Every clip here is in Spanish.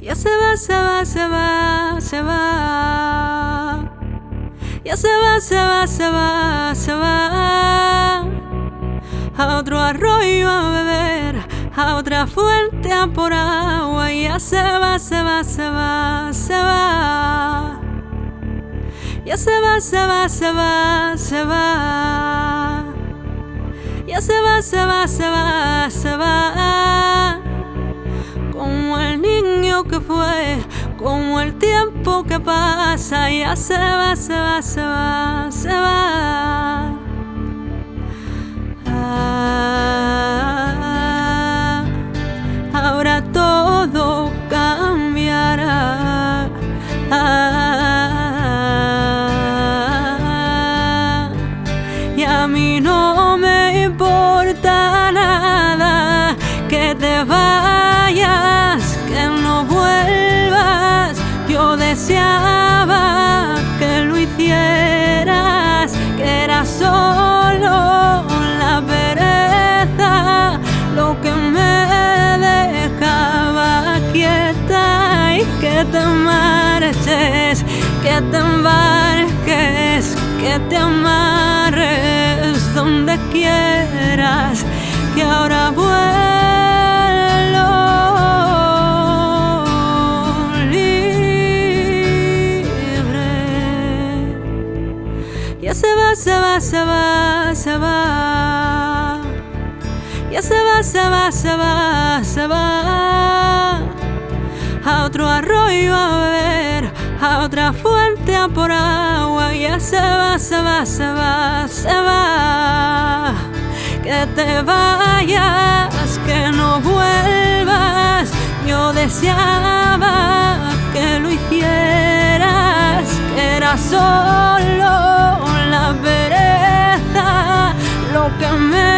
Ya se va, se va, se va, se va. Ya se va, se va, se va, se va. A otro arroyo a beber, a otra fuente a por agua. Ya se va, se va, se va, se va. Ya se va, se va, se va, se va. Ya se va, se va, se va, se va. Como el niño que fue, como el tiempo que pasa. Ya se va, se va, se va, se va. Ahora todo cambiará. Y a mí no me importa nada que te vayas, que no vuelvas. Yo deseaba que lo hicieras, que era solo la pereza lo que me dejaba quieta. Y que te marches, que te embarques, que te amarres donde quieras, que ahora vuelo libre. Ya se va, se va, se va, se va. Ya se va, se va, se va, se va. A otro arroyo a beber, a otra fuente a por agua. Ya se va, se va, se va, se va. Que te vayas, que no vuelvas. Yo deseaba que lo hicieras, que era solo la pereza lo que me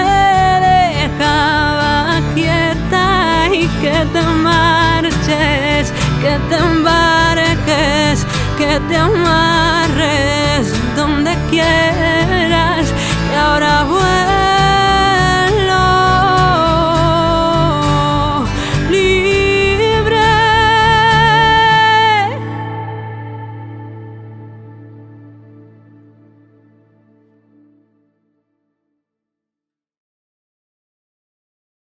dejaba quieta. Y que te marches, que te embarques, que te amarres donde quieras, que ahora vuelvo